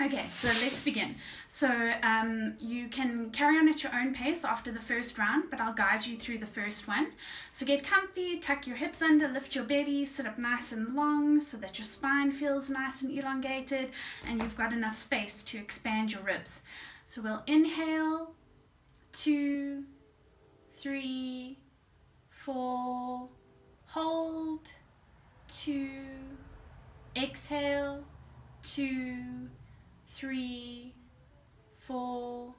Okay, so let's begin. So you can carry on at your own pace after the first round, but I'll guide you through the first one. So get comfy, tuck your hips under, lift your belly, sit up nice and long so that your spine feels nice and elongated and you've got enough space to expand your ribs. So we'll inhale, 2, 3, 4, hold, 2, exhale, 2, 3, 4,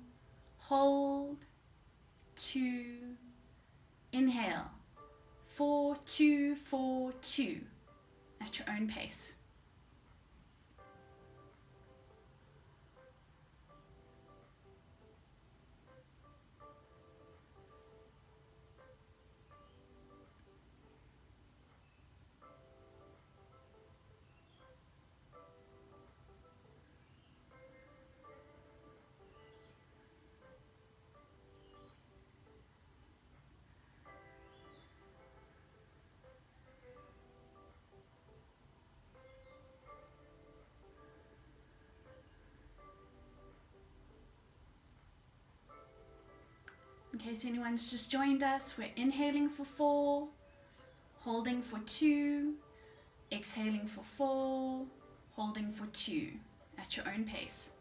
hold, 2, inhale, 4, 2, 4, 2, at your own pace. In case anyone's just joined us, we're inhaling for 4, holding for 2, exhaling for 4, holding for 2, at your own pace.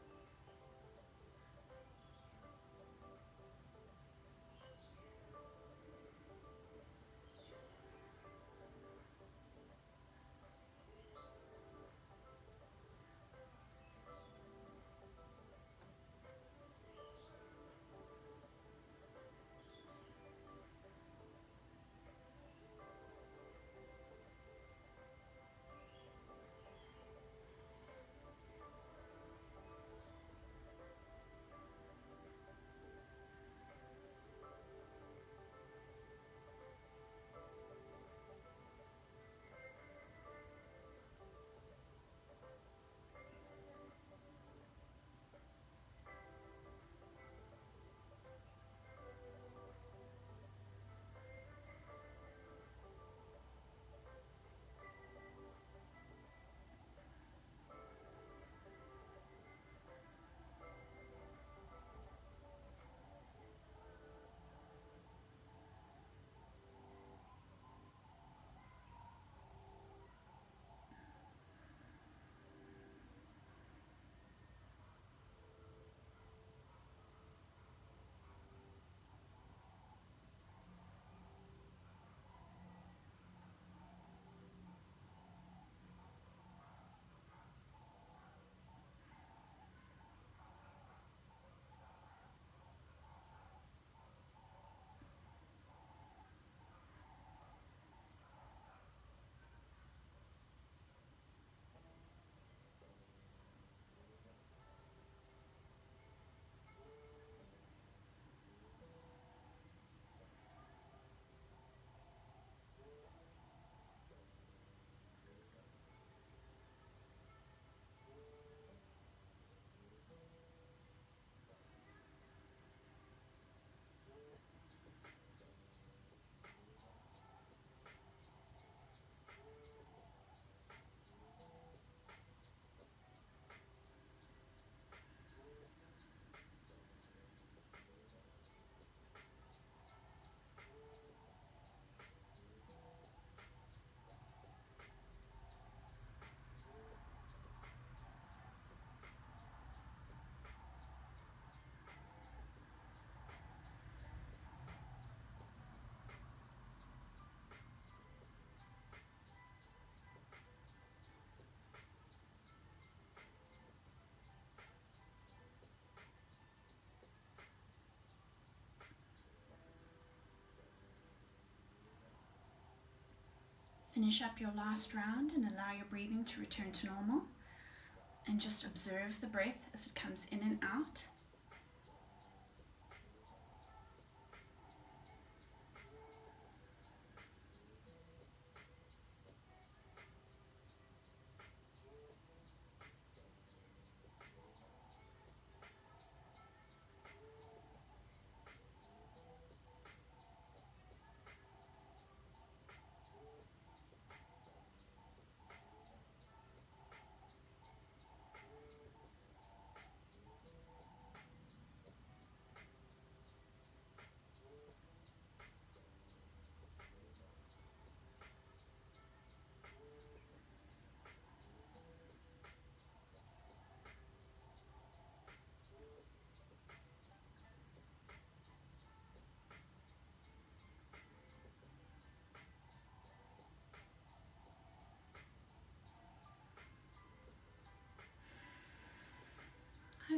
Finish up your last round and allow your breathing to return to normal. And just observe the breath as it comes in and out.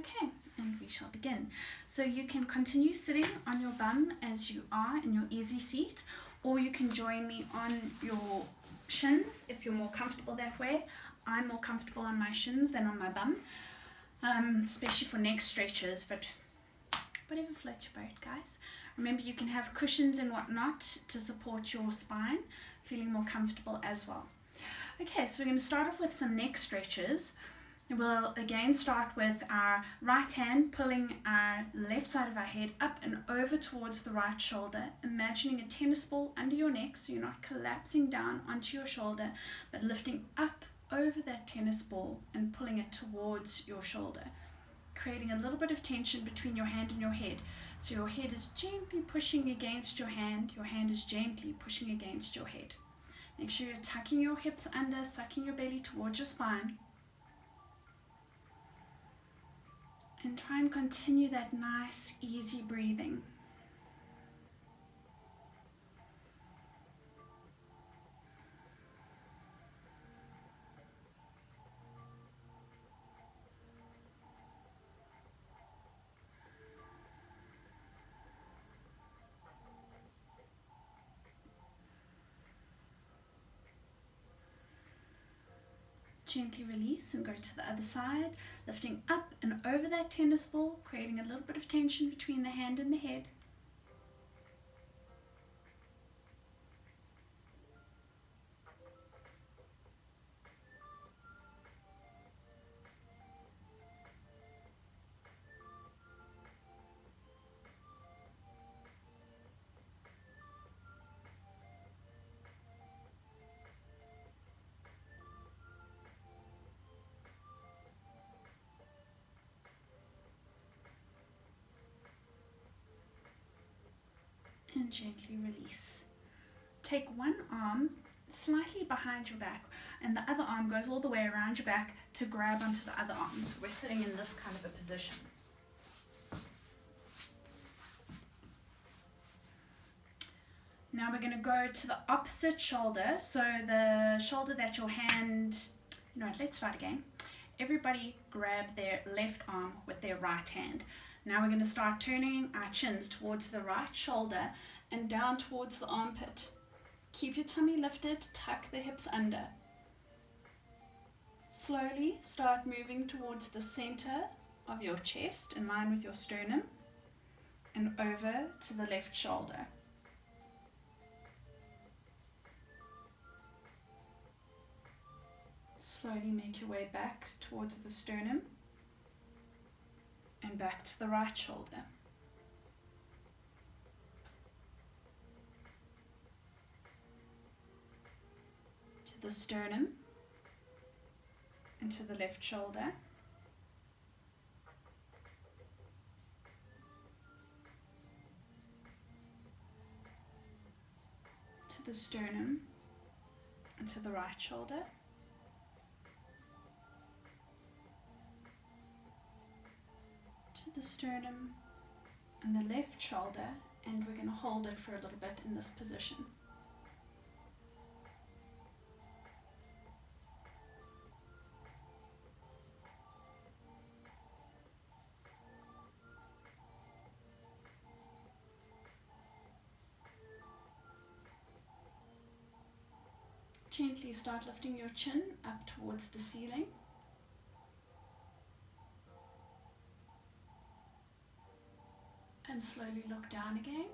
Okay, and we shall begin. So you can continue sitting on your bum as you are in your easy seat, or you can join me on your shins if you're more comfortable that way. I'm more comfortable on my shins than on my bum, especially for neck stretches, but whatever floats your boat, guys. Remember, you can have cushions and whatnot to support your spine, feeling more comfortable as well. Okay, so we're going to start off with some neck stretches. We'll again start with our right hand pulling our left side of our head up and over towards the right shoulder, imagining a tennis ball under your neck so you're not collapsing down onto your shoulder, but lifting up over that tennis ball and pulling it towards your shoulder, creating a little bit of tension between your hand and your head. So your head is gently pushing against your hand is gently pushing against your head. Make sure you're tucking your hips under, sucking your belly towards your spine. And try and continue that nice, easy breathing. Gently release and go to the other side, lifting up and over that tennis ball, creating a little bit of tension between the hand and the head. And gently release. Take one arm slightly behind your back and the other arm goes all the way around your back to grab onto the other arm. So we're sitting in this kind of a position. Now we're going to go to the opposite shoulder. So the shoulder that your hand, let's start again. Everybody grab their left arm with their right hand. Now we're going to start turning our chins towards the right shoulder and down towards the armpit. Keep your tummy lifted, tuck the hips under. Slowly start moving towards the center of your chest in line with your sternum and over to the left shoulder. Slowly make your way back towards the sternum and back to the right shoulder. To the sternum and to the left shoulder. To the sternum and to the right shoulder. The sternum and the left shoulder, and we're going to hold it for a little bit in this position. Gently start lifting your chin up towards the ceiling. And slowly look down again.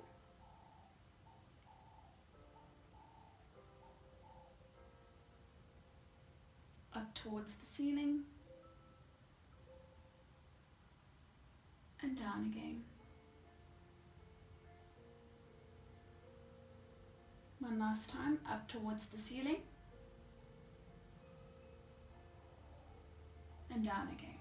Up towards the ceiling. And down again. One last time, up towards the ceiling. And down again.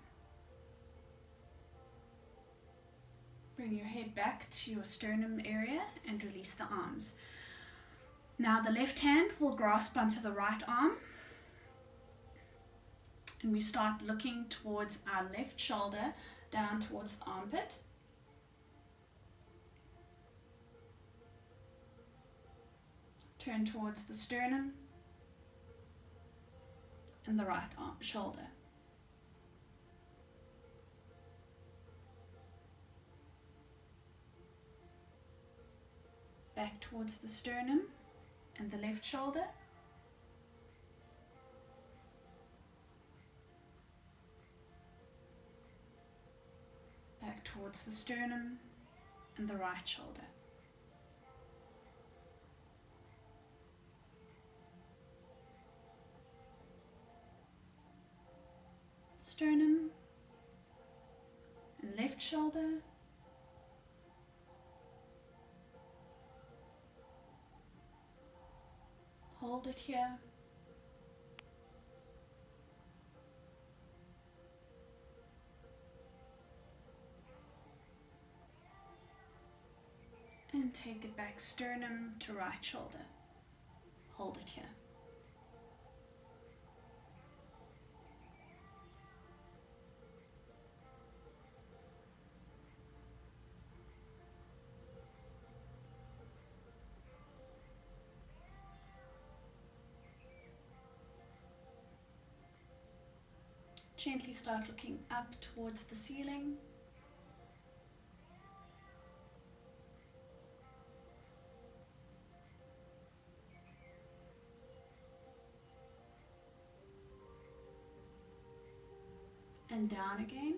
Bring your head back to your sternum area and release the arms. Now the left hand will grasp onto the right arm. And we start looking towards our left shoulder, down towards the armpit. Turn towards the sternum and the right arm, shoulder. back towards the sternum and the left shoulder. Back towards the sternum and the right shoulder. Sternum and left shoulder. Hold it here. And take it back, sternum to right shoulder. Hold it here. Gently start looking up towards the ceiling. And down again.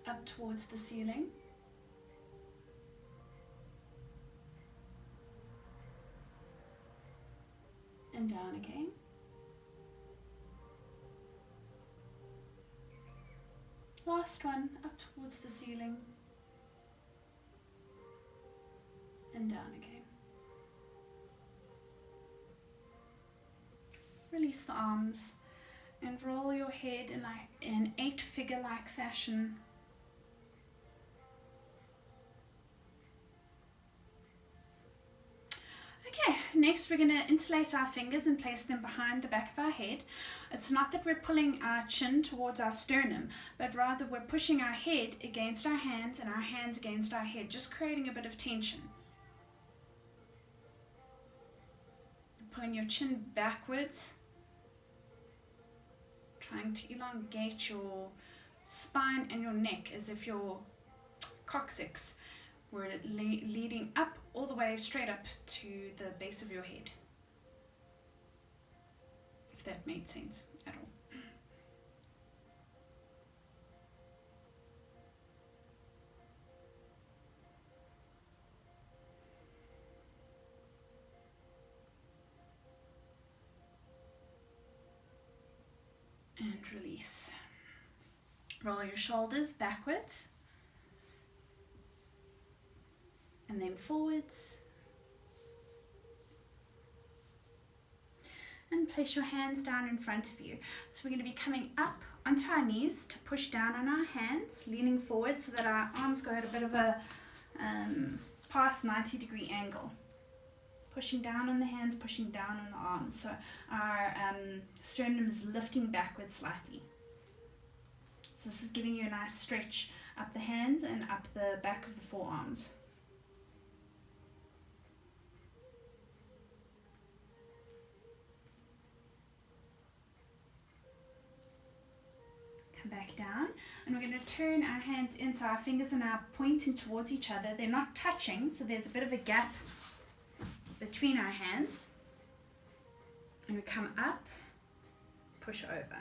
Up towards the ceiling. And down again. Last one, up towards the ceiling. And down again. Release the arms and roll your head in an 8-figure-like fashion. Okay, next we're going to interlace our fingers and place them behind the back of our head. It's not that we're pulling our chin towards our sternum, but rather we're pushing our head against our hands and our hands against our head, just creating a bit of tension. Pulling your chin backwards, trying to elongate your spine and your neck as if your coccyx were leading up all the way straight up to the base of your head. If that made sense at all. And release. Roll your shoulders backwards and then forwards. And place your hands down in front of you. So we're going to be coming up onto our knees to push down on our hands, leaning forward so that our arms go at a bit of a past 90-degree angle. Pushing down on the hands, pushing down on the arms. So our sternum is lifting backwards slightly. So this is giving you a nice stretch up the hands and up the back of the forearms. Come back down, and we're going to turn our hands in so our fingers are now pointing towards each other. They're not touching, so there's a bit of a gap between our hands, and we come up, push over.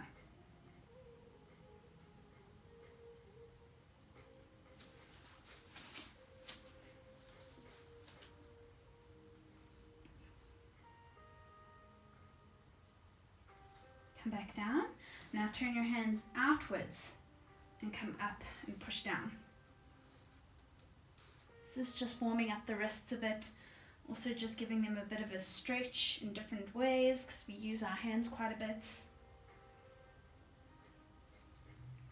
Come back down. Now turn your hands outwards and come up and push down. This is just warming up the wrists a bit. Also just giving them a bit of a stretch in different ways because we use our hands quite a bit.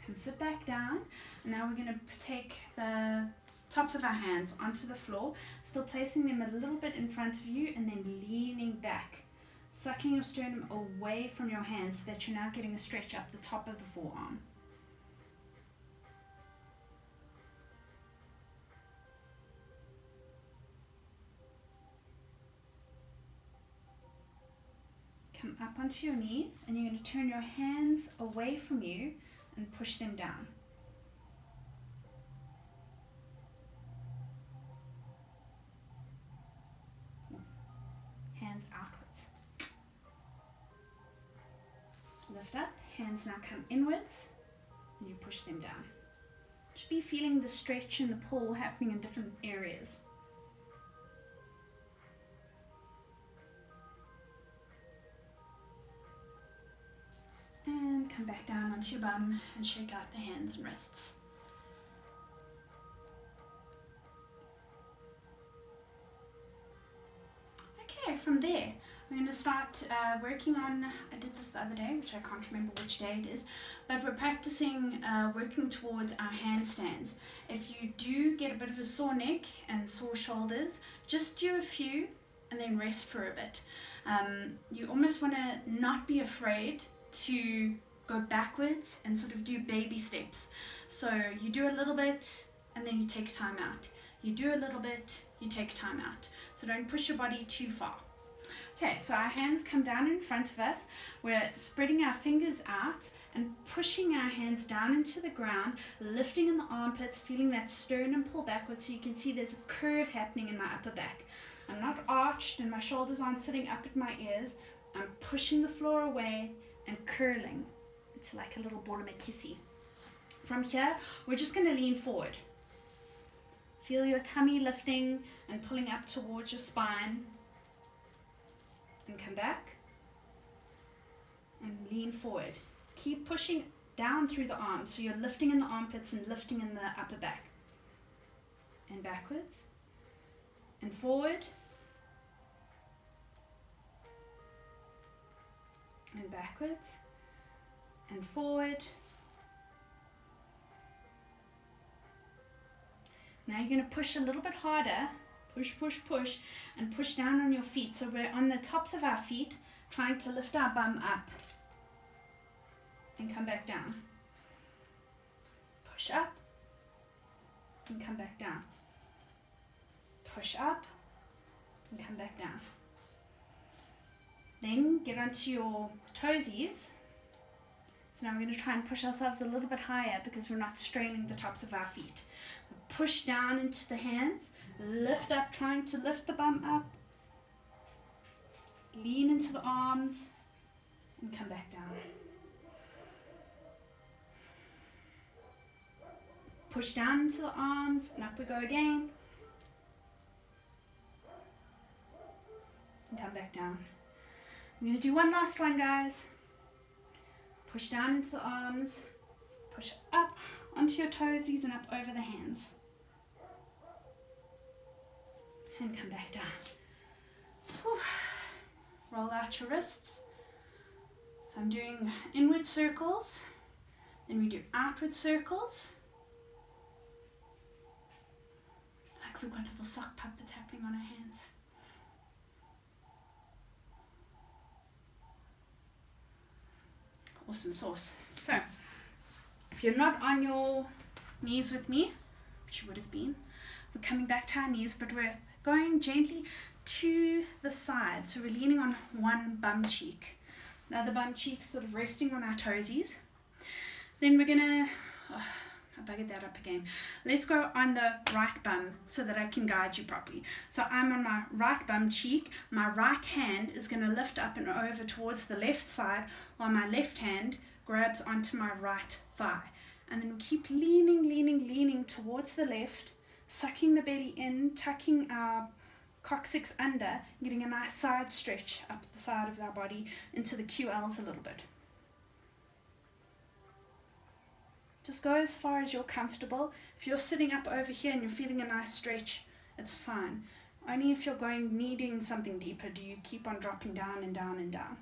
Come sit back down. And now we're going to take the tops of our hands onto the floor, still placing them a little bit in front of you and then leaning back, sucking your sternum away from your hands so that you're now getting a stretch up the top of the forearm. Come up onto your knees, and you're going to turn your hands away from you and push them down. Hands outwards. Lift up, hands now come inwards, and you push them down. Should be feeling the stretch and the pull happening in different areas. And come back down onto your bum and shake out the hands and wrists. Okay, from there, we're going to start working on, I did this the other day, which I can't remember which day it is, but we're practicing working towards our handstands. If you do get a bit of a sore neck and sore shoulders, just do a few and then rest for a bit. You almost want to not be afraid to go backwards and sort of do baby steps. So you do a little bit and then you take time out. You do a little bit, you take time out. So don't push your body too far. Okay, so our hands come down in front of us. We're spreading our fingers out and pushing our hands down into the ground, lifting in the armpits, feeling that sternum pull backwards, so you can see there's a curve happening in my upper back. I'm not arched and my shoulders aren't sitting up at my ears. I'm pushing the floor away and curling. It's like a little Boromekisi. From here, we're just going to lean forward. Feel your tummy lifting and pulling up towards your spine. And come back. And lean forward. Keep pushing down through the arms. So you're lifting in the armpits and lifting in the upper back. And backwards. And forward. And backwards. And forward. Now you're going to push a little bit harder. Push, push, push. And push down on your feet. So we're on the tops of our feet, trying to lift our bum up. And come back down. Push up. And come back down. Push up. And come back down. Then get onto your toesies. So now we're going to try and push ourselves a little bit higher because we're not straining the tops of our feet. Push down into the hands. Lift up, trying to lift the bum up. Lean into the arms. And come back down. Push down into the arms. And up we go again. And come back down. I'm going to do one last one, guys. Push down into the arms. Push up onto your toesies and up over the hands. And come back down. Whew. Roll out your wrists. So I'm doing inward circles. Then we do outward circles. Like we've got little sock puppets happening on our hands. Awesome sauce. So, if you're not on your knees with me, which you would have been, we're coming back to our knees, but we're going gently to the side. So we're leaning on one bum cheek. The other bum cheek sort of resting on our toesies. Then we're gonna, I buggered that up again. Let's go on the right bum so that I can guide you properly. So I'm on my right bum cheek. My right hand is going to lift up and over towards the left side while my left hand grabs onto my right thigh. And then we keep leaning, leaning, leaning towards the left, sucking the belly in, tucking our coccyx under, getting a nice side stretch up the side of our body into the QLs a little bit. Just go as far as you're comfortable. If you're sitting up over here and you're feeling a nice stretch, it's fine. Only if you're needing something deeper do you keep on dropping down and down and down.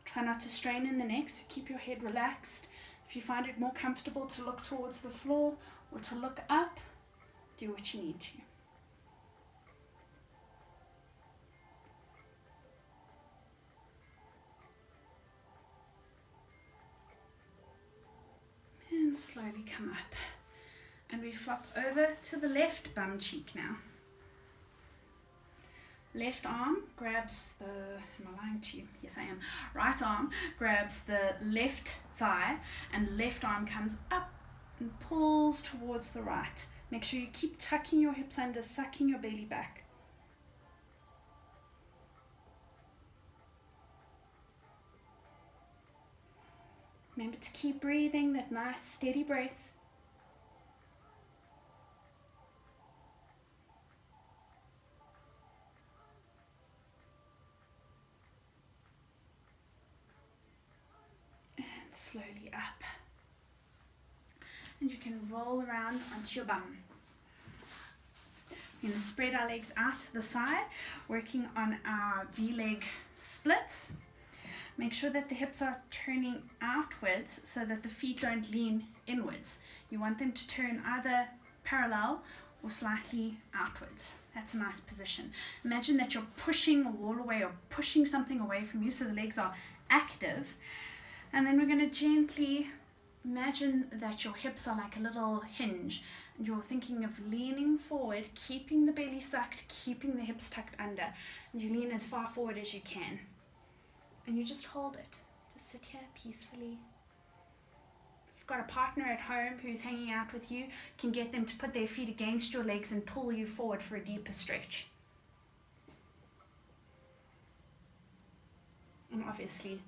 Try not to strain in the neck, so keep your head relaxed. If you find it more comfortable to look towards the floor or to look up, do what you need to. And slowly come up. And we flop over to the left bum cheek now. Left arm grabs the, am I lying to you? Yes, I am. Right arm grabs the left thigh, and left arm comes up and pulls towards the right. Make sure you keep tucking your hips under, sucking your belly back. Remember to keep breathing, that nice steady breath. And slowly up. And you can roll around onto your bum. We're going to spread our legs out to the side, working on our V-leg splits. Make sure that the hips are turning outwards so that the feet don't lean inwards. You want them to turn either parallel or slightly outwards. That's a nice position. Imagine that you're pushing a wall away or pushing something away from you so the legs are active. And then we're going to gently imagine that your hips are like a little hinge. And you're thinking of leaning forward, keeping the belly sucked, keeping the hips tucked under. And you lean as far forward as you can. And you just hold it. Just sit here peacefully. If you've got a partner at home who's hanging out with you, you can get them to put their feet against your legs and pull you forward for a deeper stretch. And obviously,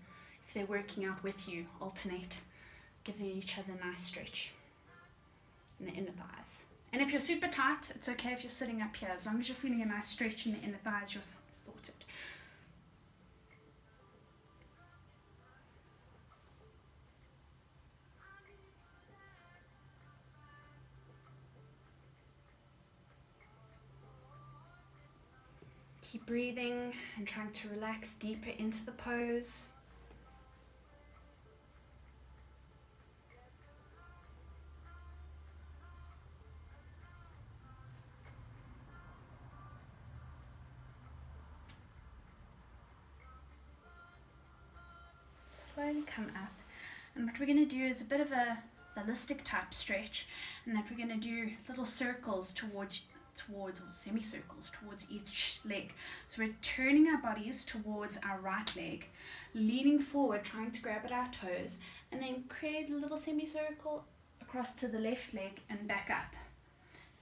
if they're working out with you, alternate. Give each other a nice stretch in the inner thighs. And if you're super tight, it's okay if you're sitting up here. As long as you're feeling a nice stretch in the inner thighs, you're sorted. Keep breathing and trying to relax deeper into the pose. Slowly come up, and what we're going to do is a bit of a ballistic type stretch, and that we're going to do little circles towards or semicircles towards each leg. So we're turning our bodies towards our right leg, leaning forward, trying to grab at our toes, and then create a little semicircle across to the left leg and back up.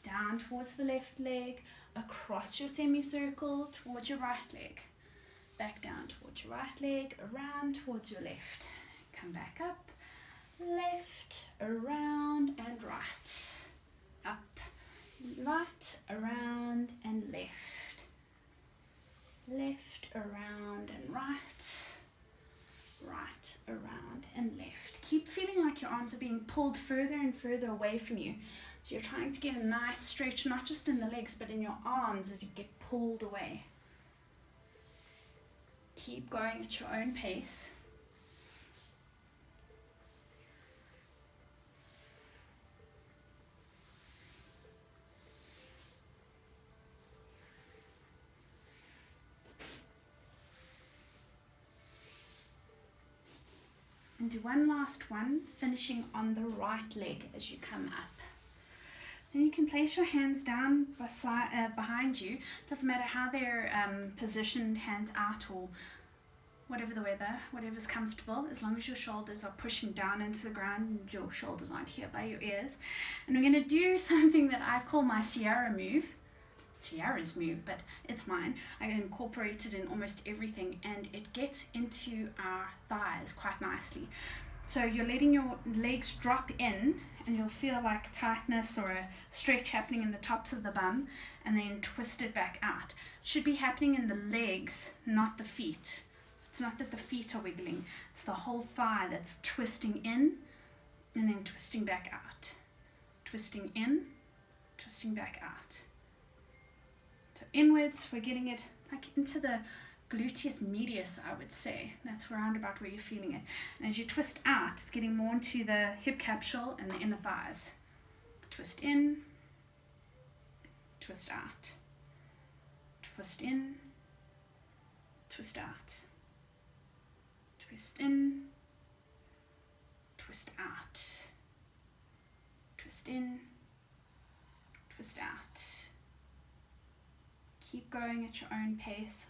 Down towards the left leg, across your semicircle towards your right leg. Back down towards your right leg, around towards your left. Come back up, left, around and right. Up, right, around and left. Left, around and right. Right, around and left. Keep feeling like your arms are being pulled further and further away from you. So you're trying to get a nice stretch, not just in the legs, but in your arms as you get pulled away. Keep going at your own pace. And do one last one, finishing on the right leg as you come up. Then you can place your hands down behind you. Doesn't matter how they're positioned, hands out or whatever the weather, whatever's comfortable, as long as your shoulders are pushing down into the ground and your shoulders aren't here by your ears. And we're going to do something that I call my Sierra's move, but it's mine. I incorporate it in almost everything, and it gets into our thighs quite nicely. So you're letting your legs drop in, and you'll feel like tightness or a stretch happening in the tops of the bum, and then twist it back out. It should be happening in the legs, not the feet. It's not that the feet are wiggling, it's the whole thigh that's twisting in and then twisting back out. Twisting in, twisting back out. So inwards, we're getting it like into the gluteus medius, I would say. That's around about where you're feeling it. And as you twist out, it's getting more into the hip capsule and the inner thighs. Twist in, twist out. Twist in, twist out. Twist in, twist out. Twist in, twist out. Keep going at your own pace.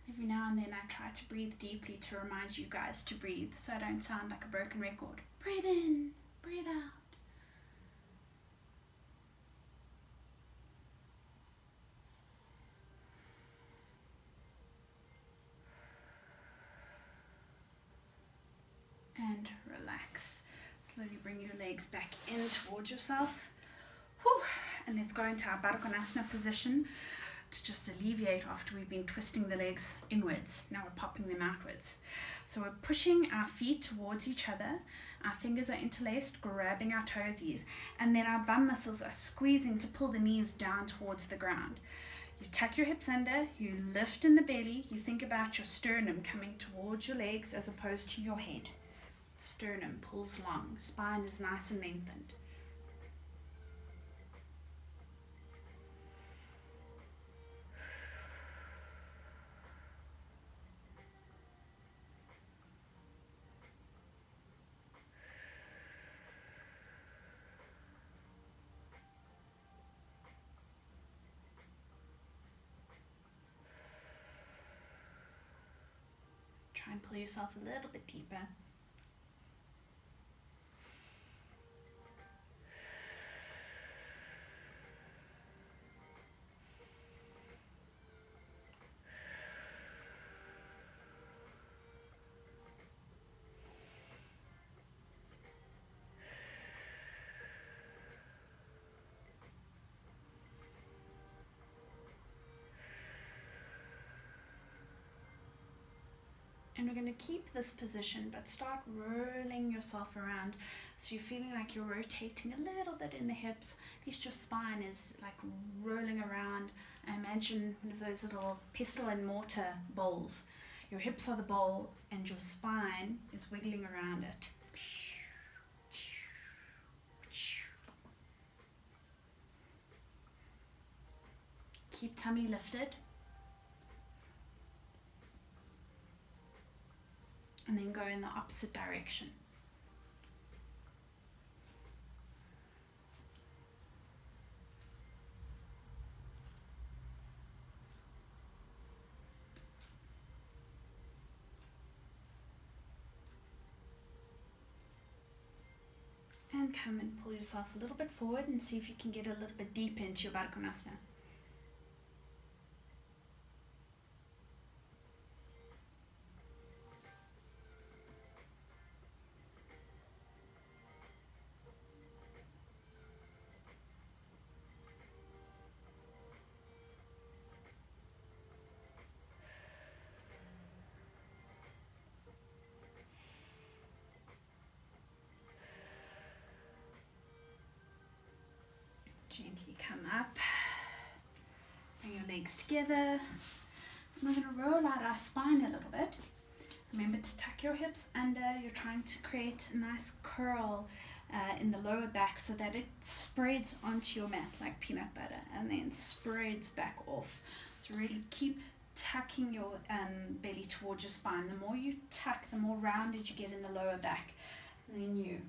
Every now and then I try to breathe deeply to remind you guys to breathe so I don't sound like a broken record. Breathe in, breathe out. And relax. Slowly bring your legs back in towards yourself. Whew. And let's go into our Baddha Konasana position to just alleviate after we've been twisting the legs inwards. Now we're popping them outwards. So we're pushing our feet towards each other. Our fingers are interlaced, grabbing our toesies. And then our bum muscles are squeezing to pull the knees down towards the ground. You tuck your hips under, you lift in the belly. You think about your sternum coming towards your legs as opposed to your head. Sternum pulls long, spine is nice and lengthened. Try and pull yourself a little bit deeper. And we're going to keep this position, but start rolling yourself around. So you're feeling like you're rotating a little bit in the hips. At least your spine is like rolling around. I imagine one of those little pestle and mortar bowls. Your hips are the bowl and your spine is wiggling around it. Keep tummy lifted. And then go in the opposite direction. And come and pull yourself a little bit forward and see if you can get a little bit deeper into your Baddha Konasana. Gently come up, bring your legs together, and we're going to roll out our spine a little bit. Remember to tuck your hips under. You're trying to create a nice curl in the lower back so that it spreads onto your mat like peanut butter and then spreads back off. So really keep tucking your belly towards your spine. The more you tuck, the more rounded you get in the lower back. And then you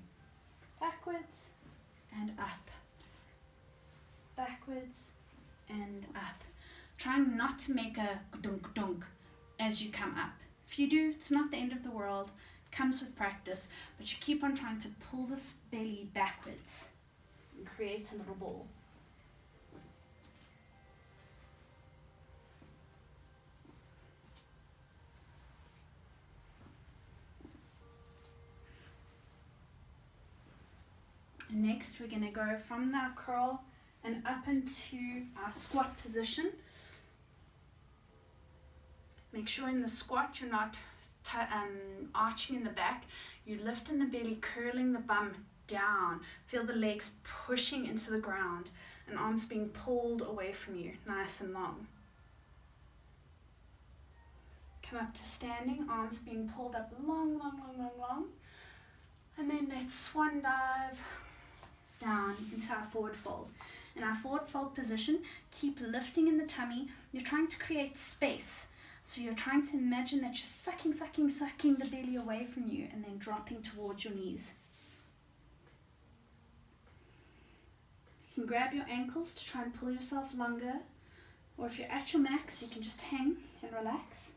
backwards and up. Backwards and up. Trying not to make a dunk dunk as you come up. If you do, it's not the end of the world. It comes with practice, but you keep on trying to pull this belly backwards and create a little ball. And next we're going to go from that curl and up into our squat position. Make sure in the squat you're not arching in the back. You lift in the belly, curling the bum down. Feel the legs pushing into the ground and arms being pulled away from you, nice and long. Come up to standing, arms being pulled up long, long, long, long, long. And then let's swan dive down into our forward fold. In our forward fold position, keep lifting in the tummy. You're trying to create space So you're trying to imagine that you're sucking the belly away from you and then dropping towards your knees. You can grab your ankles to try and pull yourself longer, or if you're at your max, you can just hang and relax.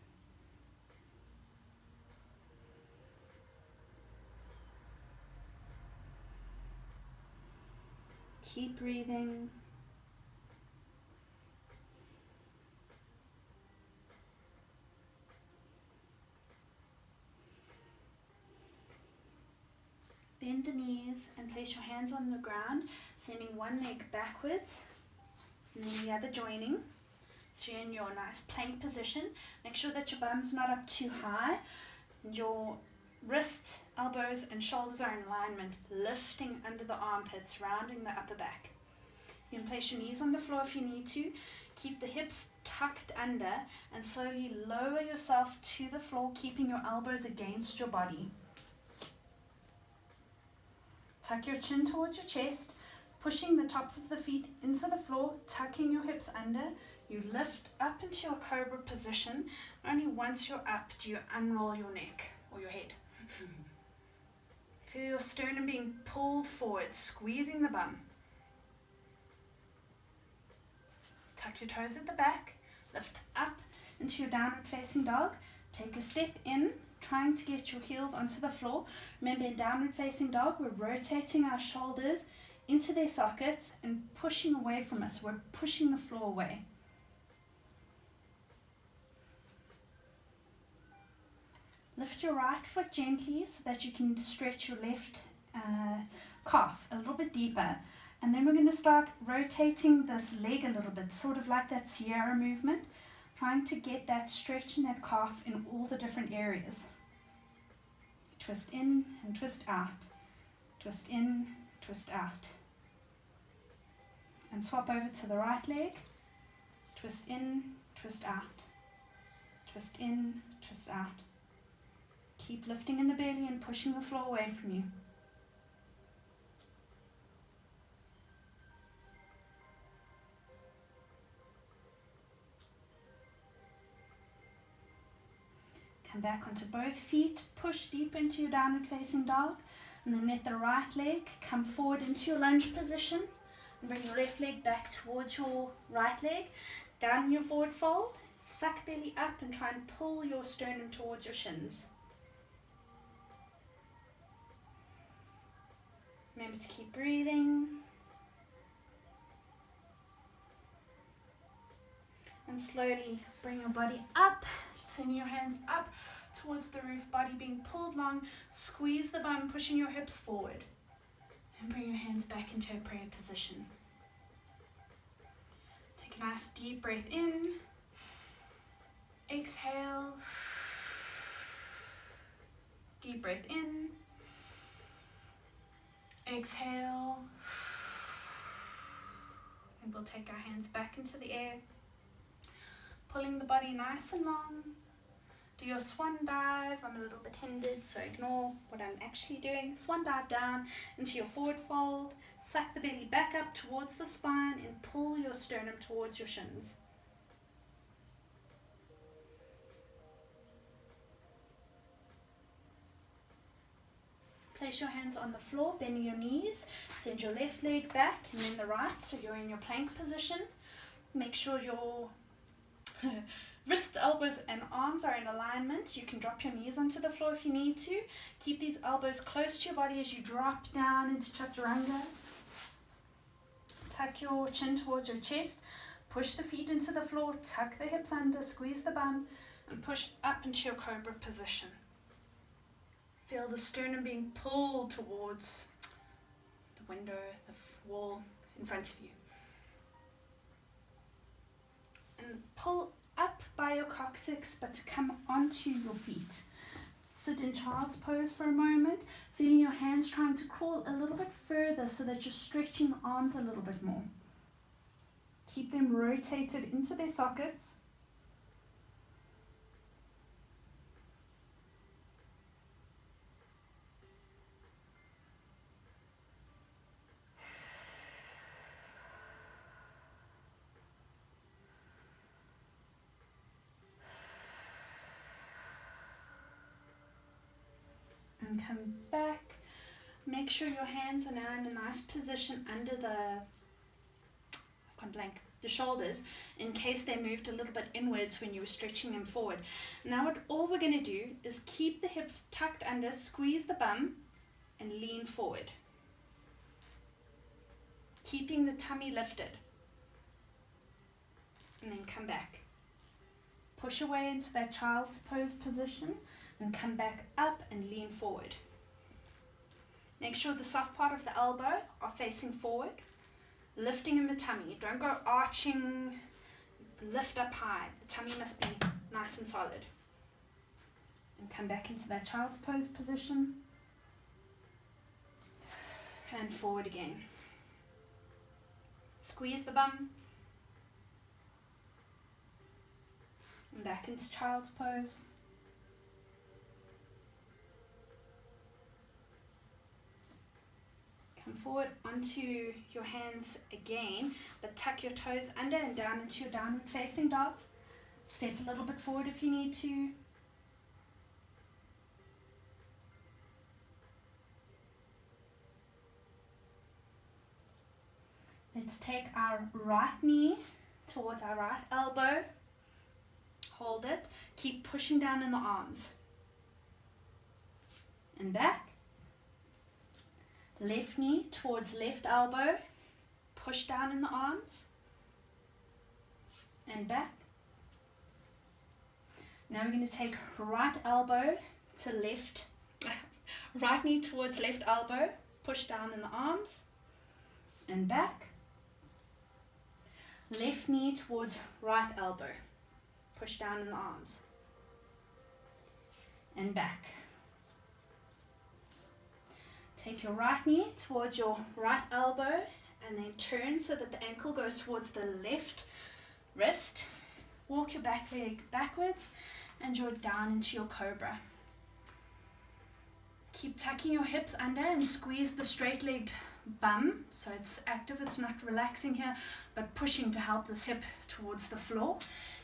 Keep breathing. Bend the knees and place your hands on the ground, sending one leg backwards and then the other joining. So you're in your nice plank position. Make sure that your bum's not up too high and your wrists, elbows and shoulders are in alignment, lifting under the armpits, rounding the upper back. You can place your knees on the floor if you need to. Keep the hips tucked under and slowly lower yourself to the floor, keeping your elbows against your body. Tuck your chin towards your chest, pushing the tops of the feet into the floor, tucking your hips under. You lift up into your cobra position. Only once you're up do you unroll your neck or your head. Feel your sternum being pulled forward, squeezing the bum. Tuck your toes at the back, lift up into your downward facing dog. Take a step in, trying to get your heels onto the floor. Remember, in downward facing dog, we're rotating our shoulders into their sockets and pushing away from us. We're pushing the floor away. Lift your right foot gently so that you can stretch your left calf a little bit deeper. And then we're going to start rotating this leg a little bit, sort of like that Sierra movement, trying to get that stretch in that calf in all the different areas. Twist in and twist out. Twist in, twist out. And swap over to the right leg. Twist in, twist out. Twist in, twist out. Keep lifting in the belly and pushing the floor away from you. Come back onto both feet, push deep into your downward facing dog, and then let the right leg come forward into your lunge position, and bring your left leg back towards your right leg, down in your forward fold, suck belly up and try and pull your sternum towards your shins. Remember to keep breathing. And slowly bring your body up, sending your hands up towards the roof, body being pulled long. Squeeze the bum, pushing your hips forward. And bring your hands back into a prayer position. Take a nice deep breath in. Exhale. Deep breath in. Exhale. And we'll take our hands back into the air. Pulling the body nice and long. Do your swan dive. I'm a little bit hindered, so ignore what I'm actually doing. Swan dive down into your forward fold. Suck the belly back up towards the spine and pull your sternum towards your shins. Place your hands on the floor, bending your knees. Send your left leg back and then the right, so you're in your plank position. Make sure your wrists, elbows and arms are in alignment. You can drop your knees onto the floor if you need to. Keep these elbows close to your body as you drop down into chaturanga. Tuck your chin towards your chest. Push the feet into the floor. Tuck the hips under. Squeeze the bum and push up into your cobra position. Feel the sternum being pulled towards the window, the wall in front of you. And pull up by your coccyx, but to come onto your feet. Sit in child's pose for a moment, feeling your hands trying to crawl a little bit further so that you're stretching the arms a little bit more. Keep them rotated into their sockets. and come back. Make sure your hands are now in a nice position under the shoulders, in case they moved a little bit inwards when you were stretching them forward. Now all we're going to do is keep the hips tucked under, squeeze the bum, and lean forward, keeping the tummy lifted. And then come back. Push away into that child's pose position and come back up and lean forward. Make sure the soft part of the elbow are facing forward, lifting in the tummy. Don't go arching, lift up high. The tummy must be nice and solid. And come back into that child's pose position. And forward again. Squeeze the bum. And back into child's pose. Come forward onto your hands again, but tuck your toes under and down into your downward facing dog. Step a little bit forward if you need to. Let's take our right knee towards our right elbow. Hold it. Keep pushing down in the arms. And back. Left knee towards left elbow. Push down in the arms. And back. Now we're going to take right elbow to left. Right knee towards left elbow. Push down in the arms. And back. Left knee towards right elbow. Push down in the arms. And back. Take your right knee towards your right elbow and then turn so that the ankle goes towards the left wrist. Walk your back leg backwards and draw down into your cobra. Keep tucking your hips under and squeeze the straight legged bum, so it's active, it's not relaxing here, but pushing to help this hip towards the floor.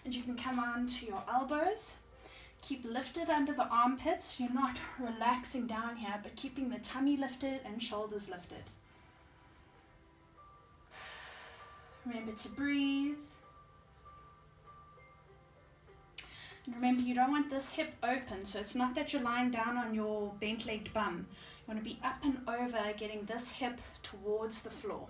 And you can come on to your elbows. Keep lifted under the armpits. You're not relaxing down here, but keeping the tummy lifted and shoulders lifted. Remember to breathe. And remember, you don't want this hip open, so it's not that you're lying down on your bent-legged bum. You want to be up and over, getting this hip towards the floor.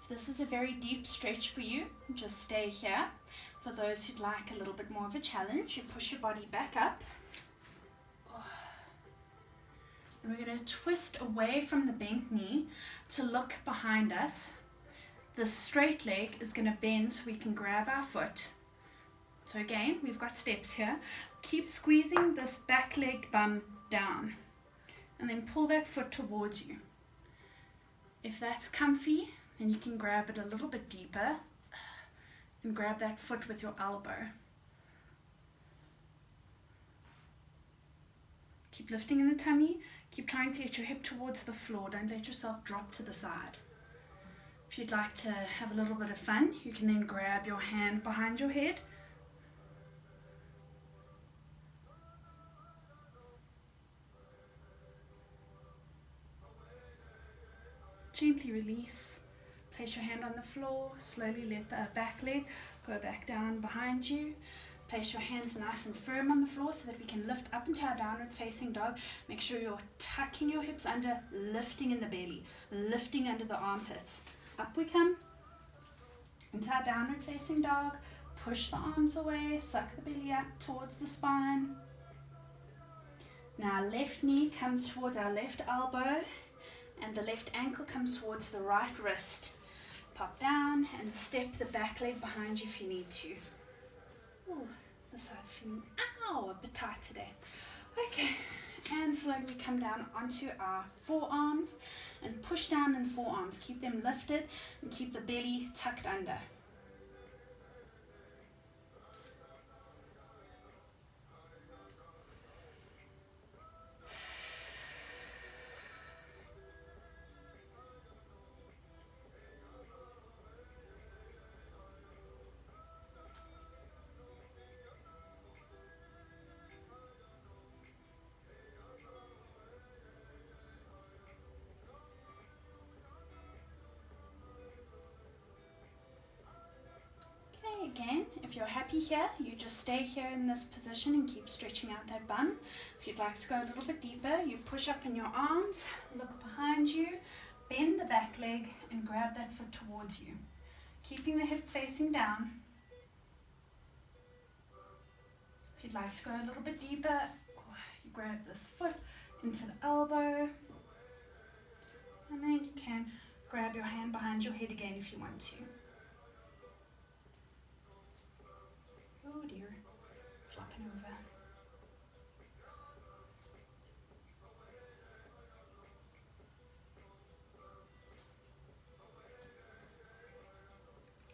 This is a very deep stretch for you. Just stay here. For those who'd like a little bit more of a challenge, you push your body back up. And we're going to twist away from the bent knee to look behind us. The straight leg is going to bend so we can grab our foot. So again, we've got steps here. Keep squeezing this back-legged bum down. And then pull that foot towards you. If that's comfy, then you can grab it a little bit deeper and grab that foot with your elbow. Keep lifting in the tummy. Keep trying to get your hip towards the floor. Don't let yourself drop to the side. If you'd like to have a little bit of fun, you can then grab your hand behind your head. Gently release. Place your hand on the floor. Slowly let the back leg go back down behind you. Place your hands nice and firm on the floor so that we can lift up into our downward facing dog. Make sure you're tucking your hips under, lifting in the belly, lifting under the armpits. Up we come into our downward facing dog. Push the arms away, suck the belly up towards the spine. Now our left knee comes towards our left elbow and the left ankle comes towards the right wrist. Pop down and step the back leg behind you if you need to. Ooh, this side's feeling, a bit tight today. Okay, And slowly come down onto our forearms and push down in the forearms. Keep them lifted and keep the belly tucked under. Again, if you're happy here, you just stay here in this position and keep stretching out that bum. If you'd like to go a little bit deeper, you push up in your arms, look behind you, bend the back leg and grab that foot towards you. Keeping the hip facing down. If you'd like to go a little bit deeper, you grab this foot into the elbow. And then you can grab your hand behind your head again if you want to. Oh dear, flopping over.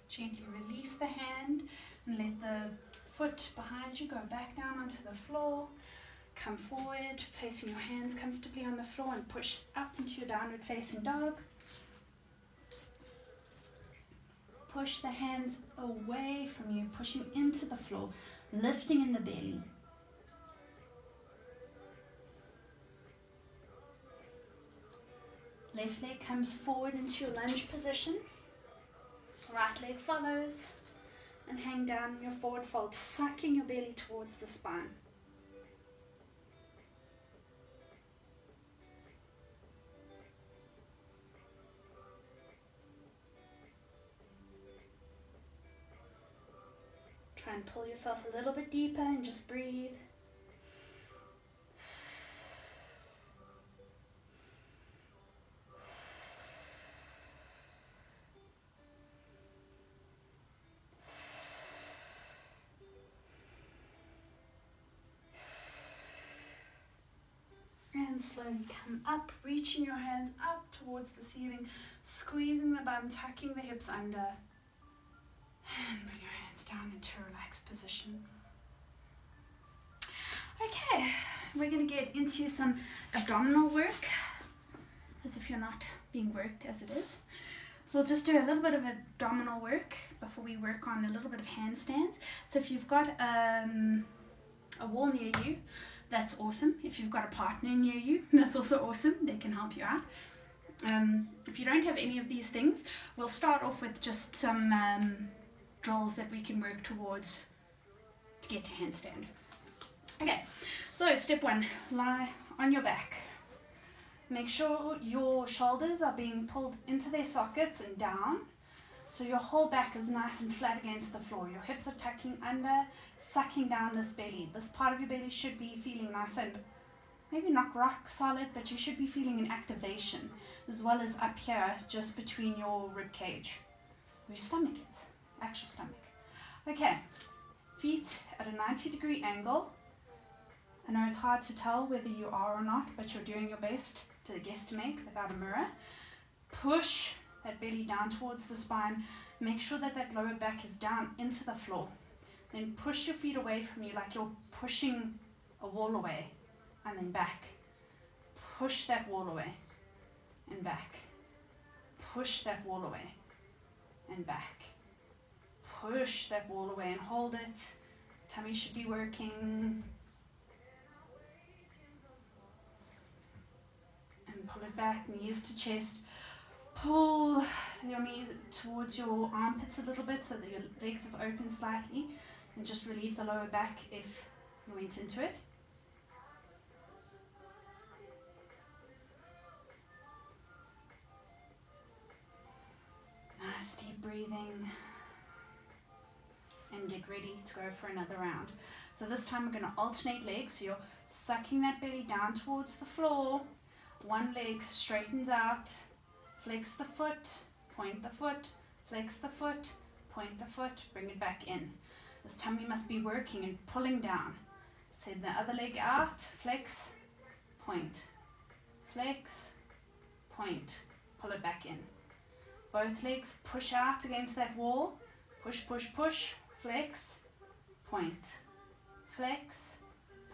Gently release the hand and let the foot behind you go back down onto the floor. Come forward, placing your hands comfortably on the floor and push up into your downward facing dog. Push the hands away from you, pushing into the floor, lifting in the belly. Left leg comes forward into your lunge position. Right leg follows and hang down in your forward fold, sucking your belly towards the spine. Try and pull yourself a little bit deeper and just breathe. And slowly come up, reaching your hands up towards the ceiling, squeezing the bum, tucking the hips under, and bring your hands down into a relaxed position. Okay, we're going to get into some abdominal work, as if you're not being worked as it is. We'll just do a little bit of abdominal work before we work on a little bit of handstands. So if you've got a wall near you, that's awesome. If you've got a partner near you, that's also awesome. They can help you out. If you don't have any of these things, we'll start off with just some drills that we can work towards to get to handstand. Okay, so step one, lie on your back. Make sure your shoulders are being pulled into their sockets and down, so your whole back is nice and flat against the floor. Your hips are tucking under, sucking down this belly. This part of your belly should be feeling nice and maybe not rock solid, but you should be feeling an activation, as well as up here, just between your rib cage, where your stomach is, actual stomach. Okay, feet at a 90-degree angle. I know it's hard to tell whether you are or not, but you're doing your best to guesstimate without a mirror. Push that belly down towards the spine. Make sure that that lower back is down into the floor. Then push your feet away from you like you're pushing a wall away, and then back. Push that wall away and back. Push that wall away and back. Push that wall away and hold it. Tummy should be working. And pull it back, knees to chest. Pull your knees towards your armpits a little bit so that your legs have opened slightly, and just relieve the lower back if you went into it. Nice deep breathing, and get ready to go for another round. So this time we're going to alternate legs, so you're sucking that belly down towards the floor. One leg straightens out, flex the foot, point the foot, flex the foot, point the foot, bring it back in. This tummy must be working and pulling down. Send the other leg out, flex, point, flex, point, pull it back in. Both legs push out against that wall, push, push, push, flex, point, flex,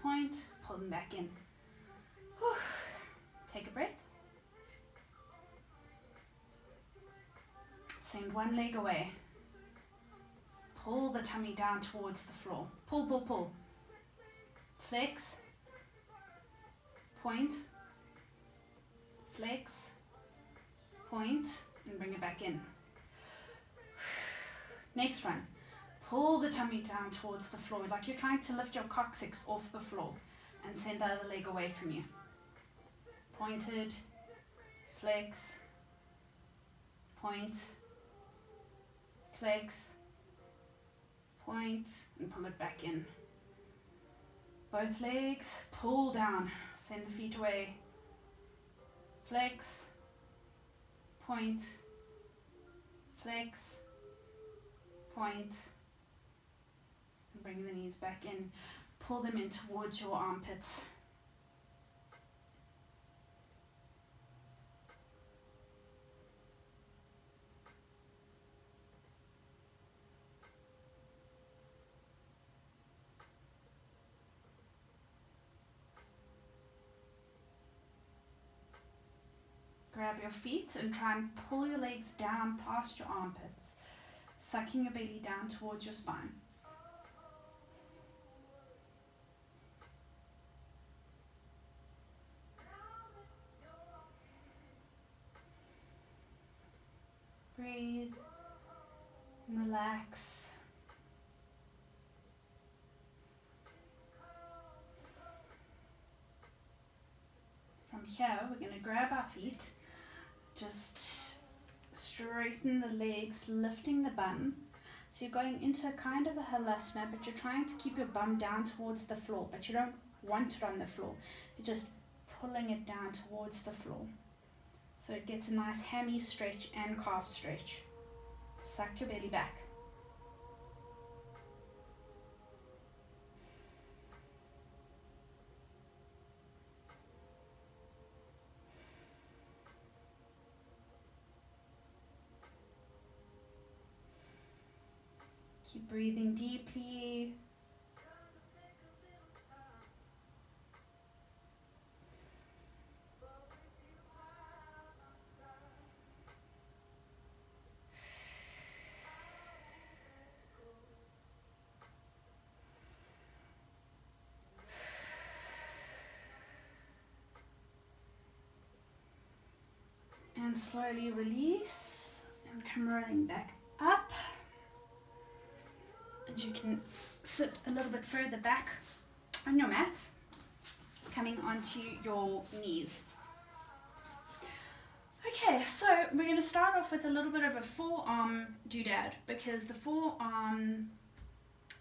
point, pull them back in. Whew. Take a breath. Send one leg away. Pull the tummy down towards the floor. Pull, pull, pull. Flex, point, flex, point, and bring it back in. Next one. Pull the tummy down towards the floor like you're trying to lift your coccyx off the floor, and send the other leg away from you. Pointed, flex, point, flex, point, and pull it back in. Both legs, pull down, send the feet away, flex, point, flex, point, and bring the knees back in. Pull them in towards your armpits. Grab your feet and try and pull your legs down past your armpits, sucking your belly down towards your spine. Breathe and relax. From here, we're going to grab our feet. Just straighten the legs, lifting the bum. So you're going into a kind of a halasana, but you're trying to keep your bum down towards the floor, but you don't want it on the floor. You're just pulling it down towards the floor. So it gets a nice hammy stretch and calf stretch. Suck your belly back. Keep breathing deeply. And slowly release and come rolling back up. And you can sit a little bit further back on your mats, coming onto your knees. Okay, so we're going to start off with a little bit of a forearm doodad, because the forearm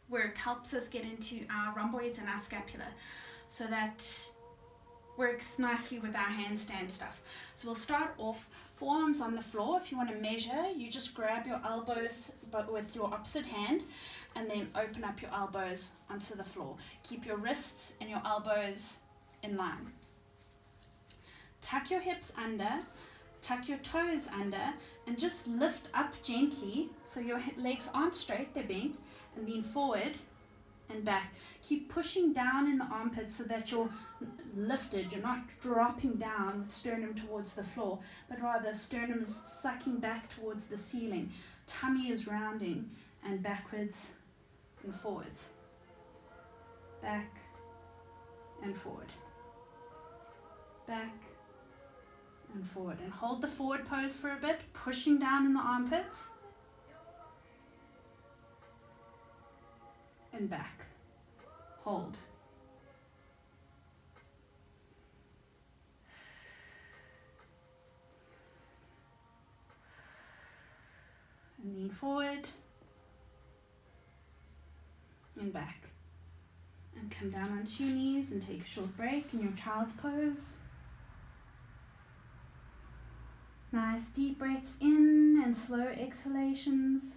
work helps us get into our rhomboids and our scapula, so that works nicely with our handstand stuff. So we'll start off forearms on the floor. If you want to measure, you just grab your elbows but with your opposite hand, and then open up your elbows onto the floor. Keep your wrists and your elbows in line. Tuck your hips under, tuck your toes under, and just lift up gently so your legs aren't straight, they're bent, and lean forward and back. Keep pushing down in the armpits so that you're lifted. You're not dropping down with sternum towards the floor, but rather sternum is sucking back towards the ceiling. Tummy is rounding, and backwards and forwards. Back and forward. Back and forward. And hold the forward pose for a bit, pushing down in the armpits. And back. Hold. And lean forward. And back. And come down onto your knees and take a short break in your child's pose. Nice deep breaths in and slow exhalations.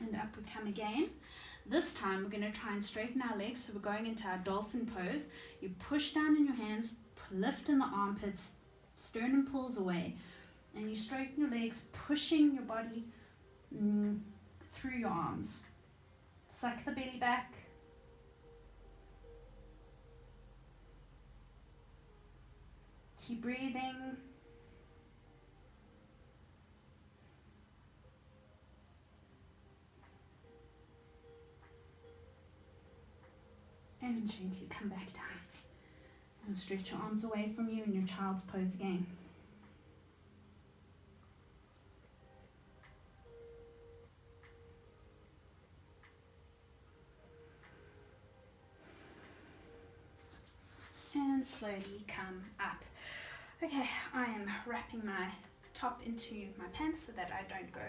and up we come again. This time we're going to try and straighten our legs, so we're going into our dolphin pose. You push down in your hands, lift in the armpits, sternum pulls away, and you straighten your legs, pushing your body through your arms. Suck the belly back. Keep breathing. And gently come back down. And stretch your arms away from you in your child's pose again. And slowly come up. Okay, I am wrapping my top into my pants so that I don't go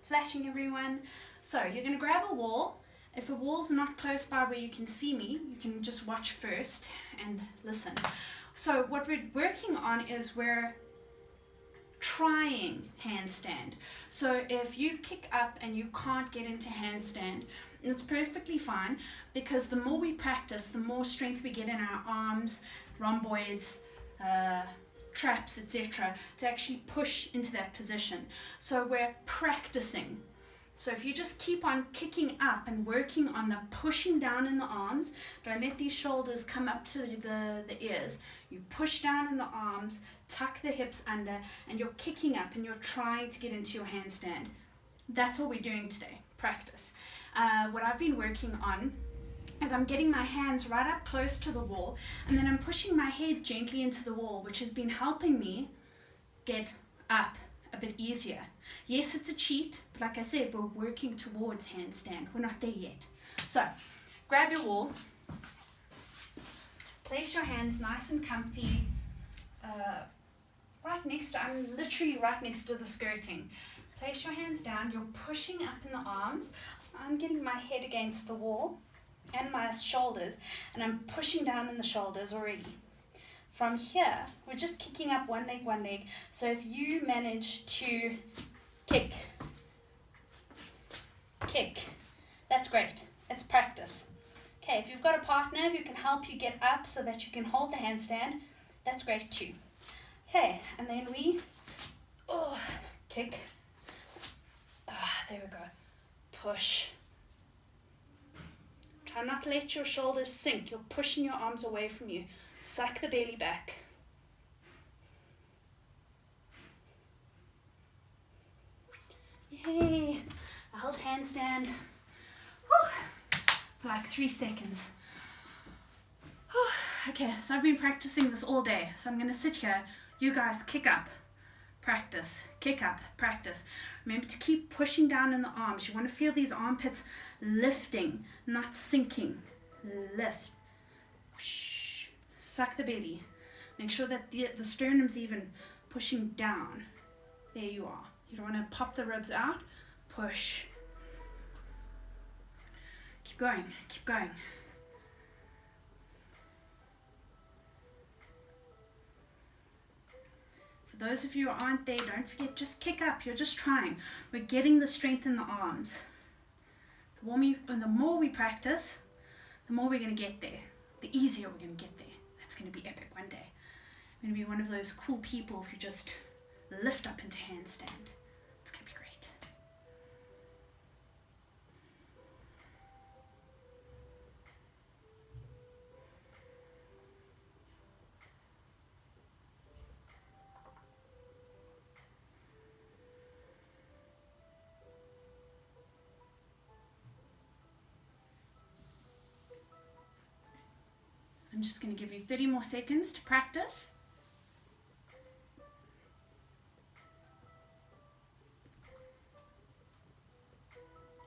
flashing everyone. So you're going to grab a wall. If a wall's not close by where you can see me, you can just watch first and listen. So what we're working on is we're trying handstand. So if you kick up and you can't get into handstand, it's perfectly fine, because the more we practice, the more strength we get in our arms, rhomboids, traps, etc., to actually push into that position. So we're practicing. So if you just keep on kicking up and working on the pushing down in the arms, don't let these shoulders come up to the ears. You push down in the arms, tuck the hips under, and you're kicking up and you're trying to get into your handstand. That's all we're doing today, practice. What I've been working on is I'm getting my hands right up close to the wall, and then I'm pushing my head gently into the wall, which has been helping me get up a bit easier. Yes, it's a cheat, but like I said, we're working towards handstand. We're not there yet. So grab your wall, place your hands nice and comfy, right next to, I'm literally right next to the skirting. Place your hands down, you're pushing up in the arms. I'm getting my head against the wall and my shoulders, and I'm pushing down in the shoulders already. From here, we're just kicking up one leg. So if you manage to kick, that's great. That's practice. Okay, if you've got a partner who can help you get up so that you can hold the handstand, that's great too. Okay, and then we kick. There we go. Push. Try not to let your shoulders sink. You're pushing your arms away from you. Suck the belly back. Yay! I held handstand for like 3 seconds. Okay, so I've been practicing this all day. So I'm going to sit here. You guys kick up. Practice. Kick up. Practice. Remember to keep pushing down in the arms. You want to feel these armpits lifting, not sinking. Lift. Suck the belly. Make sure that the sternum's even pushing down. There you are. You don't want to pop the ribs out. Push. Keep going. Keep going. For those of you who aren't there, don't forget, just kick up. You're just trying. We're getting the strength in the arms. The more we practice, the more we're going to get there. The easier we're going to get there. It's going to be epic one day. I'm going to be one of those cool people who just lift up into handstand. It's going to be great. I'm just going to give you 30 more seconds to practice.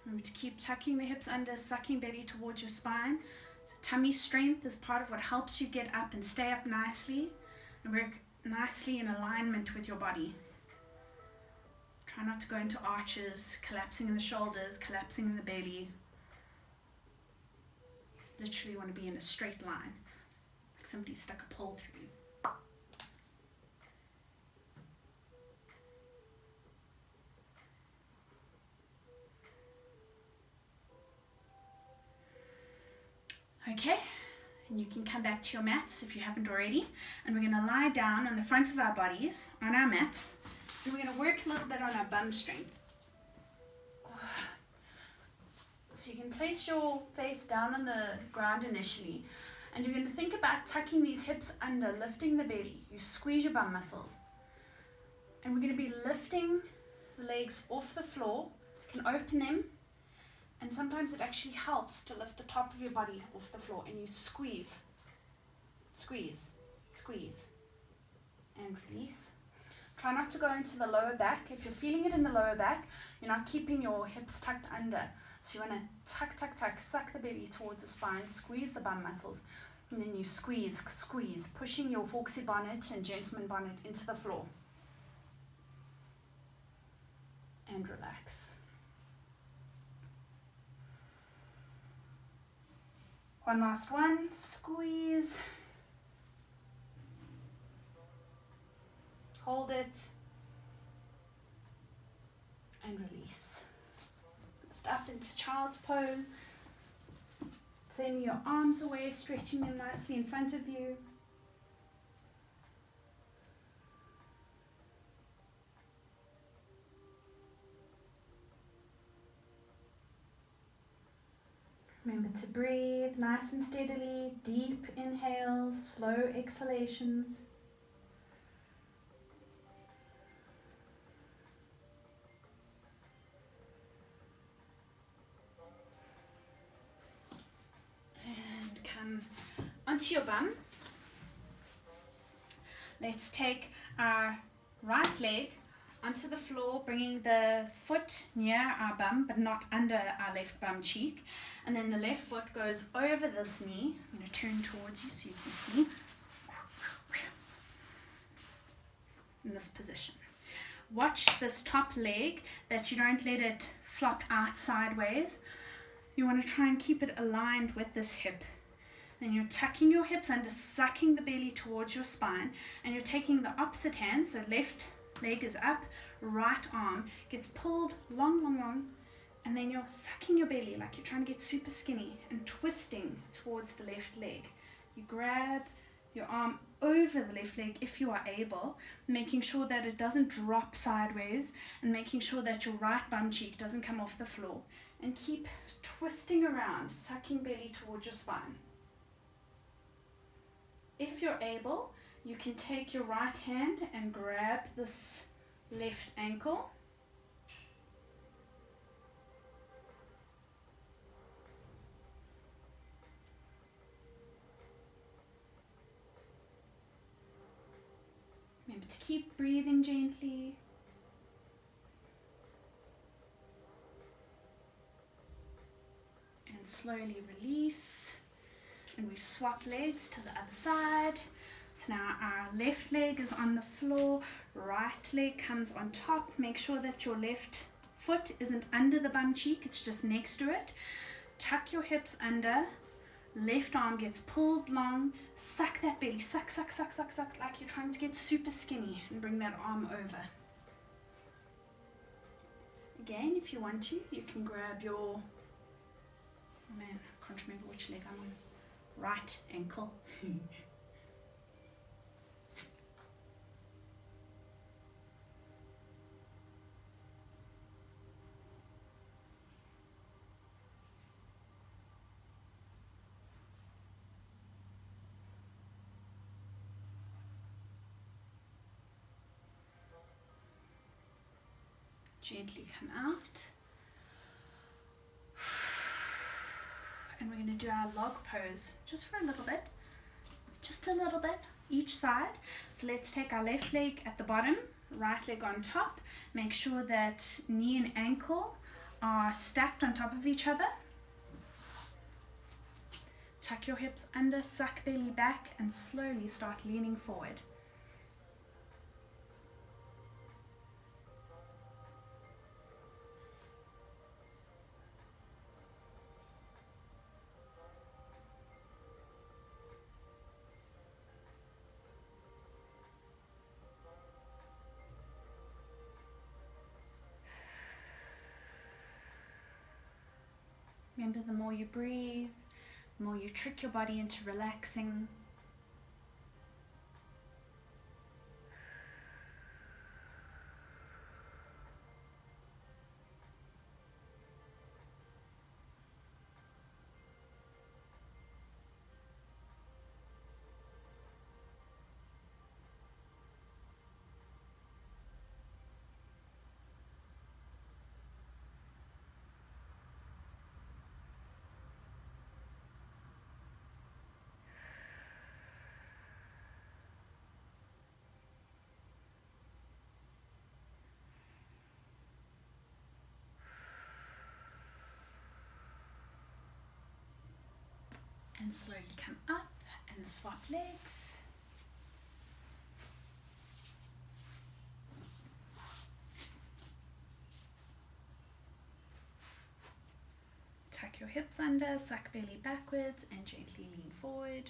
Remember to keep tucking the hips under, sucking belly towards your spine. So tummy strength is part of what helps you get up and stay up nicely and work nicely in alignment with your body. Try not to go into arches, collapsing in the shoulders, collapsing in the belly. Literally want to be in a straight line. Somebody stuck a pole through you. Okay, and you can come back to your mats if you haven't already, and we're going to lie down on the front of our bodies on our mats, and we're going to work a little bit on our bum strength. So you can place your face down on the ground initially, and you're going to think about tucking these hips under, lifting the belly. You squeeze your bum muscles, and we're going to be lifting the legs off the floor. You can open them, and sometimes it actually helps to lift the top of your body off the floor, and you squeeze, squeeze, squeeze, and release. Try not to go into the lower back. If you're feeling it in the lower back, you're not keeping your hips tucked under. So you want to tuck, tuck, tuck, suck the belly towards the spine, squeeze the bum muscles, and then you squeeze, squeeze, pushing your foxy bonnet and gentleman bonnet into the floor. And relax. One last one, squeeze. Hold it. And release. Lift up into child's pose. Sending your arms away, stretching them nicely in front of you. Remember to breathe nice and steadily, deep inhales, slow exhalations. And come onto your bum. Let's take our right leg onto the floor, bringing the foot near our bum but not under our left bum cheek, and then the left foot goes over this knee. I'm going to turn towards you so you can see in this position. Watch this top leg, that you don't let it flop out sideways. You want to try and keep it aligned with this hip. Then you're tucking your hips under, sucking the belly towards your spine, and you're taking the opposite hand, so left leg is up, right arm gets pulled long, long, long, and then you're sucking your belly like you're trying to get super skinny and twisting towards the left leg. You grab your arm over the left leg if you are able, making sure that it doesn't drop sideways, and making sure that your right bum cheek doesn't come off the floor, and keep twisting around, sucking belly towards your spine. If you're able, you can take your right hand and grab this left ankle. Remember to keep breathing gently. And slowly release. And we swap legs to the other side. So now our left leg is on the floor, right leg comes on top. Make sure that your left foot isn't under the bum cheek, it's just next to it. Tuck your hips under, left arm gets pulled long, suck that belly, suck, suck, suck, suck, suck, like you're trying to get super skinny, and bring that arm over. Again, if you want to, you can grab your, oh man, I can't remember which leg I'm on. Right ankle. Gently come out. And we're going to do our log pose just for a little bit, each side. So let's take our left leg at the bottom, right leg on top. Make sure that knee and ankle are stacked on top of each other. Tuck your hips under, suck belly back, and slowly start leaning forward. Remember, the more you breathe, the more you trick your body into relaxing. And slowly come up and swap legs. Tuck your hips under, suck belly backwards and gently lean forward.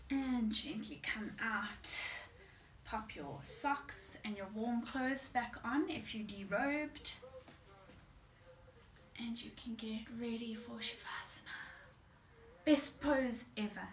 And gently come out. Pop your socks and your warm clothes back on if you derobed. And you can get ready for Shavasana. Best pose ever.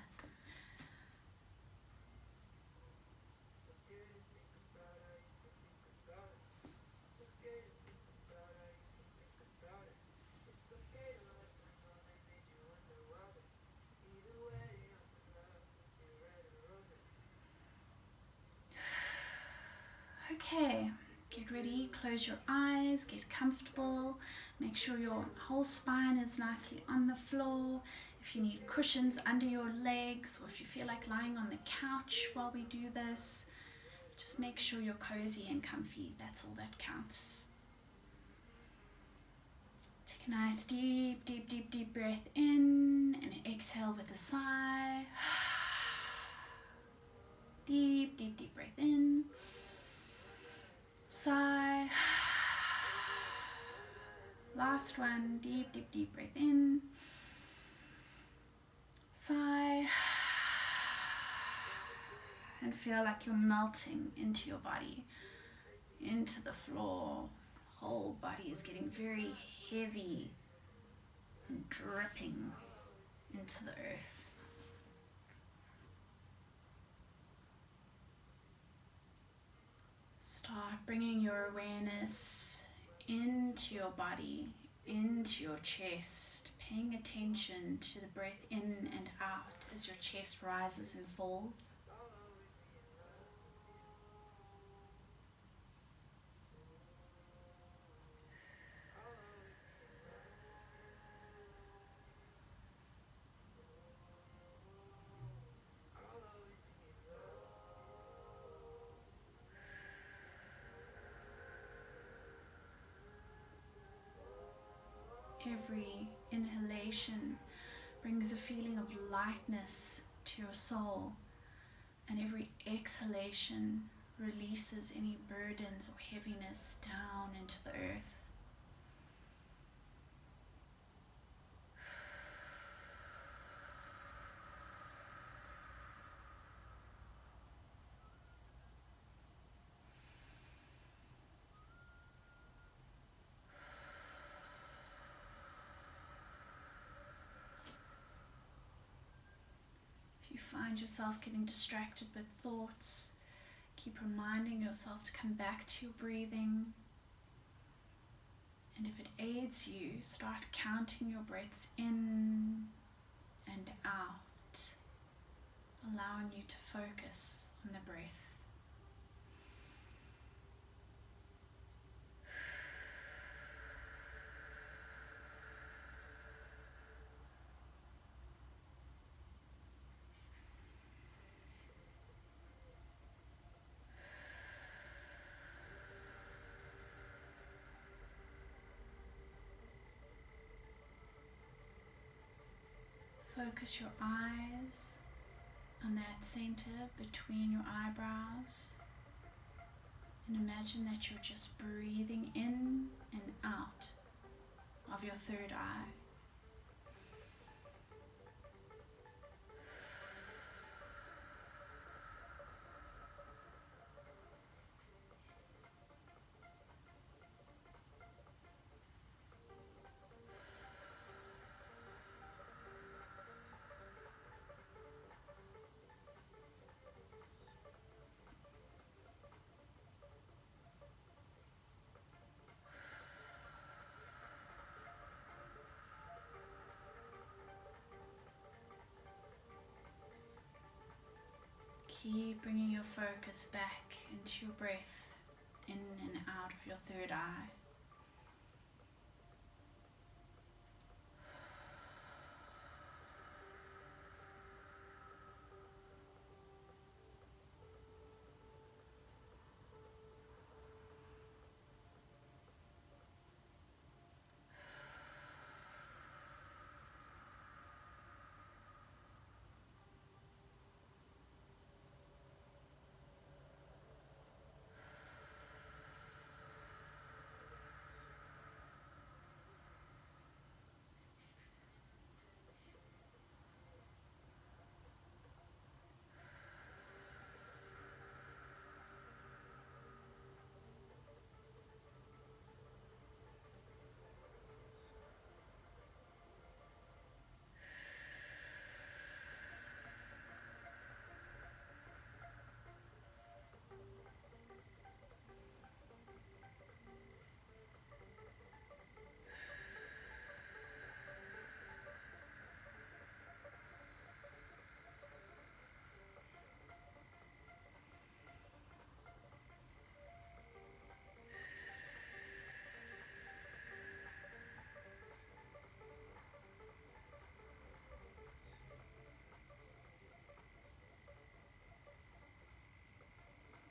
Okay, get ready, close your eyes, get comfortable, make sure your whole spine is nicely on the floor. If you need cushions under your legs, or if you feel like lying on the couch while we do this, just make sure you're cozy and comfy. That's all that counts. Take a nice deep, deep, deep, deep breath in and exhale with a sigh. Deep, deep, deep breath in. Sigh. Last one. Deep, deep, deep breath in. Sigh. And feel like you're melting into your body, into the floor. Whole body is getting very heavy and dripping into the earth. Start bringing your awareness into your body, into your chest, paying attention to the breath in and out as your chest rises and falls. Every inhalation brings a feeling of lightness to your soul, and every exhalation releases any burdens or heaviness down into the earth. Find yourself getting distracted with thoughts, keep reminding yourself to come back to your breathing. And if it aids you, start counting your breaths in and out, allowing you to focus on the breath. Focus your eyes on that center between your eyebrows, and imagine that you're just breathing in and out of your third eye. Keep bringing your focus back into your breath, in and out of your third eye.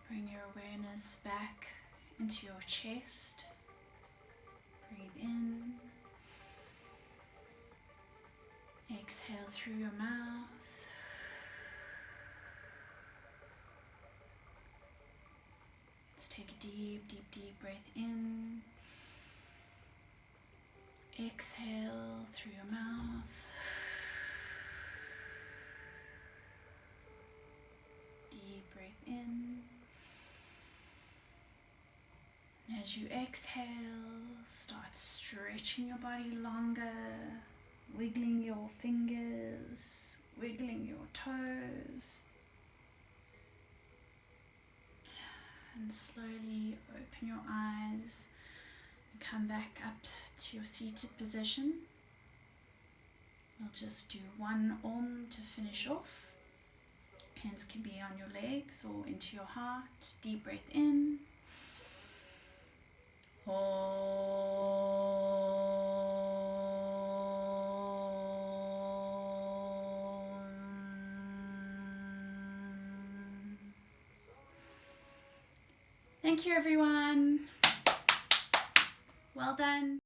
Bring your awareness back into your chest. Breathe in. Exhale through your mouth. Let's take a deep, deep, deep breath in. Exhale through your mouth. Deep breath in. And as you exhale, start stretching your body longer, wiggling your fingers, wiggling your toes. And slowly open your eyes and come back up to your seated position. We'll just do one Om to finish off. Hands can be on your legs or into your heart. Deep breath in. Thank you, everyone. Well done.